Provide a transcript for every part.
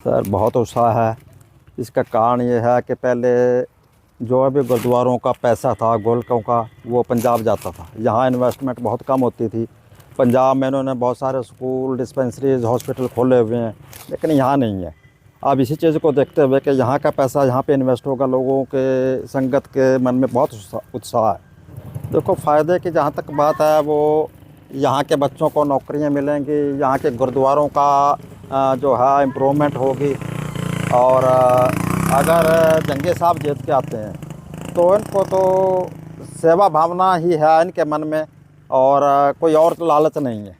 Sir बहुत उत्साह है। इसका कारण ये है कि पहले जो भी गुरुद्वारों का पैसा था गोलकों का वो पंजाब जाता था। यहाँ इन्वेस्टमेंट बहुत कम होती थी। पंजाब में इन्होंने बहुत सारे स्कूल, डिस्पेंसरीज, हॉस्पिटल खोले हुए हैं, लेकिन यहाँ नहीं है। अब इसी चीज़ को देखते हुए कि यहाँ का पैसा यहाँ पे इन्वेस्ट होगा, लोगों के संगत के मन में बहुत उत्साह है। देखो फ़ायदे की जहाँ तक बात है, वो यहाँ के बच्चों को नौकरियाँ मिलेंगी, यहाँ के गुरुद्वारों का जो है इम्प्रूवमेंट होगी। और अगर जंगे साहब जीत के आते हैं तो इनको तो सेवा भावना ही है इनके मन में, और कोई और लालच नहीं है।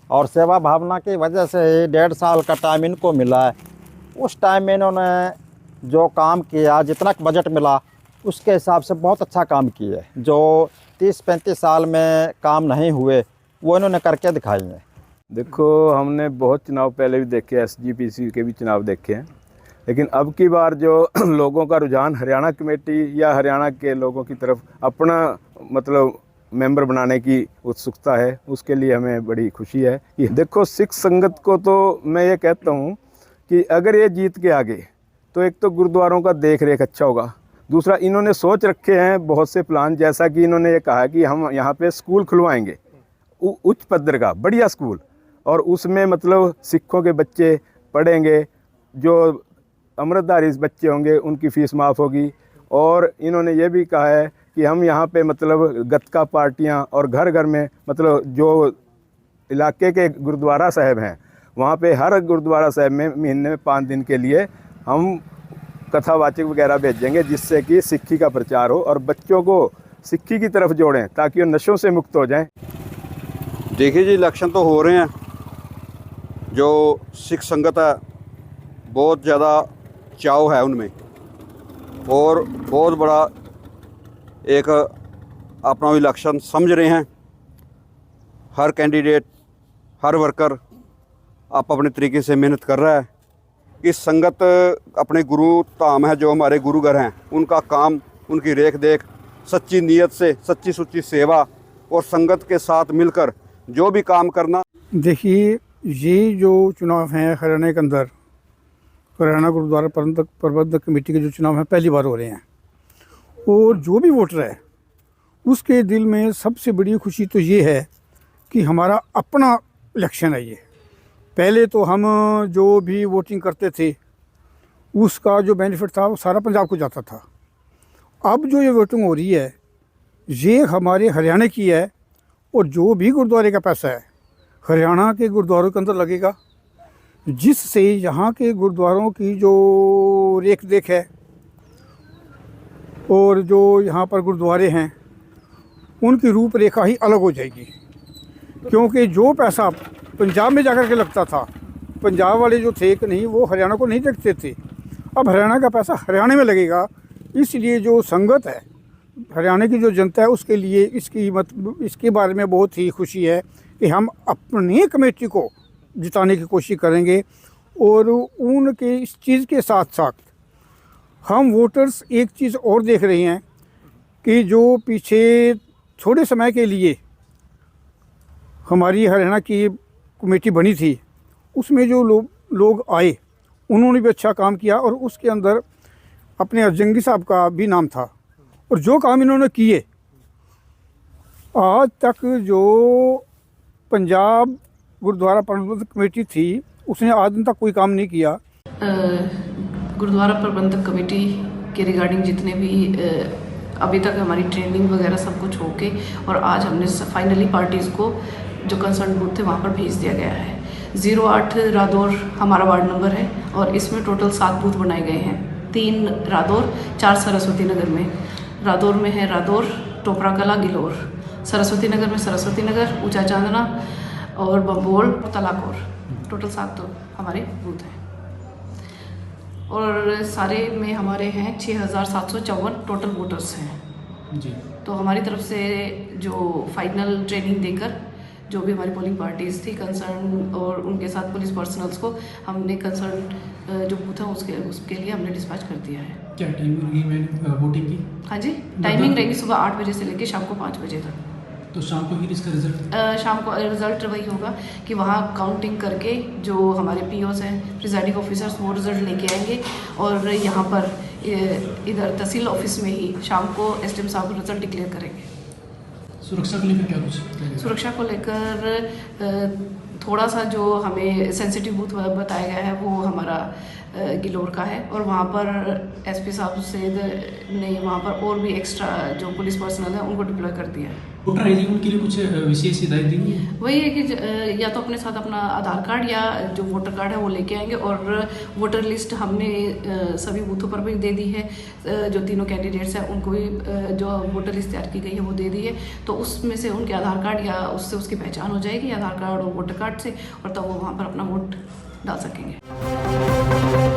और सेवा भावना की वजह से ही 1.5 साल का टाइम इनको मिला है। उस टाइम में इन्होंने जो काम किया, जितना बजट मिला उसके हिसाब से बहुत अच्छा काम किया है। जो 30-35 साल में काम नहीं हुए वो इन्होंने करके दिखाई हैं। देखो, हमने बहुत चुनाव पहले भी देखे, एसजीपीसी के भी चुनाव देखे हैं, लेकिन अब की बार जो लोगों का रुझान हरियाणा कमेटी या हरियाणा के लोगों की तरफ अपना मतलब मेंबर बनाने की उत्सुकता है, उसके लिए हमें बड़ी खुशी है कि देखो सिख संगत को तो मैं ये कहता हूँ कि अगर ये जीत के आगे तो एक तो गुरुद्वारों का देख रेख अच्छा होगा, दूसरा इन्होंने सोच रखे हैं बहुत से प्लान, जैसा कि इन्होंने ये कहा कि हम यहाँ पे स्कूल खुलवाएंगे, उच्च पद्धर का बढ़िया स्कूल, और उसमें मतलब सिखों के बच्चे पढ़ेंगे, जो अमृतधारी बच्चे होंगे उनकी फ़ीस माफ़ होगी। और इन्होंने ये भी कहा है कि हम यहाँ पे मतलब गतका पार्टियाँ और घर घर में मतलब जो इलाके के गुरुद्वारा साहब हैं वहाँ पे हर गुरुद्वारा साहब में महीने में 5 दिन के लिए हम कथावाचक वगैरह भेजेंगे, जिससे कि सिक्खी का प्रचार हो और बच्चों को सिक्खी की तरफ जोड़ें ताकि वो नशों से मुक्त हो जाएं। देखिए जी, इलेक्शन तो हो रहे हैं। जो सिख संगत है बहुत ज़्यादा चाव है उनमें, और बहुत बड़ा एक अपना इलेक्शन समझ रहे हैं। हर कैंडिडेट, हर वर्कर आप अपने तरीके से मेहनत कर रहा है। इस संगत अपने गुरु धाम है, जो हमारे गुरु घर हैं, उनका काम, उनकी रेख देख, सच्ची नीयत से सच्ची सुच्ची सेवा और संगत के साथ मिलकर जो भी काम करना। देखिए, ये जो चुनाव हैं हरियाणा के अंदर, हरियाणा गुरुद्वारा प्रबंधक कमेटी के जो चुनाव हैं पहली बार हो रहे हैं, और जो भी वोटर है उसके दिल में सबसे बड़ी खुशी तो ये है कि हमारा अपना इलेक्शन है। ये पहले तो हम जो भी वोटिंग करते थे उसका जो बेनिफिट था वो सारा पंजाब को जाता था। अब जो ये वोटिंग हो रही है ये हमारे हरियाणा की है, और जो भी गुरुद्वारे का पैसा है हरियाणा के गुरुद्वारों के अंदर लगेगा, जिससे यहाँ के गुरुद्वारों की जो रेख देख है और जो यहाँ पर गुरुद्वारे हैं उनकी रूपरेखा ही अलग हो जाएगी। क्योंकि जो पैसा पंजाब में जाकर के लगता था, पंजाब वाले जो थे कि नहीं वो हरियाणा को नहीं देखते थे, अब हरियाणा का पैसा हरियाणा में लगेगा। इसलिए जो संगत है, हरियाणा की जो जनता है, उसके लिए इसके बारे में बहुत ही खुशी है कि हम अपनी कमेटी को जिताने की कोशिश करेंगे। और उनके इस चीज़ के साथ साथ हम वोटर्स एक चीज़ और देख रहे हैं कि जो पीछे थोड़े समय के लिए हमारी हरियाणा की कमेटी बनी थी, उसमें जो लोग आए उन्होंने भी अच्छा काम किया, और उसके अंदर अपने जंगी साहब का भी नाम था। और जो काम इन्होंने किए आज तक, जो पंजाब गुरुद्वारा प्रबंधक कमेटी थी उसने आज दिन तक कोई काम नहीं किया। गुरुद्वारा प्रबंधक कमेटी के रिगार्डिंग जितने भी अभी तक हमारी ट्रेनिंग वगैरह सब कुछ होके, और आज हमने फाइनली पार्टीज़ को जो कंसर्न बूथ थे वहाँ पर भेज दिया गया है। 08 रादौर हमारा वार्ड नंबर है, और इसमें टोटल 7 बूथ बनाए गए हैं। 3 रादौर, 4 सरस्वती नगर में। रादौर में है रादौर, टोपरा कला, गिलोर। सरस्वती नगर में सरस्वती नगर, ऊंचा चांदना और बम्बोल, तलाकोर। टोटल 7 तो हमारे बूथ हैं, और सारे में हमारे हैं 6754 टोटल वोटर्स हैं जी। तो हमारी तरफ से जो फाइनल ट्रेनिंग देकर जो भी हमारी पोलिंग पार्टीज़ थी कंसर्न, और उनके साथ पुलिस पर्सनल्स को हमने कंसर्न जो बूथ है उसके लिए हमने डिस्पैच कर दिया है। क्या टाइमिंग रहेगी वोटिंग की? हाँ जी, टाइमिंग रहेगी सुबह 8 बजे से लेकर शाम को 5 बजे तक। तो शाम को फिर इसका रिजल्ट? शाम को रिज़ल्ट वही होगा कि वहाँ काउंटिंग करके जो हमारे पीओस हैं, प्रिजाइडिंग ऑफिसर्स, वो रिज़ल्ट लेके आएंगे और यहाँ पर इधर तहसील ऑफिस में ही शाम को एसडीएम साहब रिज़ल्ट डिक्लेयर करेंगे। सुरक्षा को लेकर क्या कुछ? सुरक्षा को लेकर थोड़ा सा जो हमें सेंसिटिव बूथ बताया गया है वो हमारा गिलोर का है और वहाँ पर एसपी साहब से ने वहाँ पर और भी एक्स्ट्रा जो पुलिस पर्सनल है उनको डिप्लॉय कर दिया है। वोटर आई डी उनके लिए कुछ विशेष हिदायत दी गई है? वही है कि या तो अपने साथ अपना आधार कार्ड या जो वोटर कार्ड है वो लेके आएंगे और वोटर लिस्ट हमने सभी बूथों पर भी दे दी है। जो तीनों कैंडिडेट्स हैं उनको भी जो वोटर लिस्ट तैयार की गई है वो दे दी है, तो उसमें से उनके आधार कार्ड या उससे उसकी पहचान हो जाएगी आधार कार्ड और वोटर कार्ड से, और तब वो वहाँ पर अपना वोट डाल सकेंगे।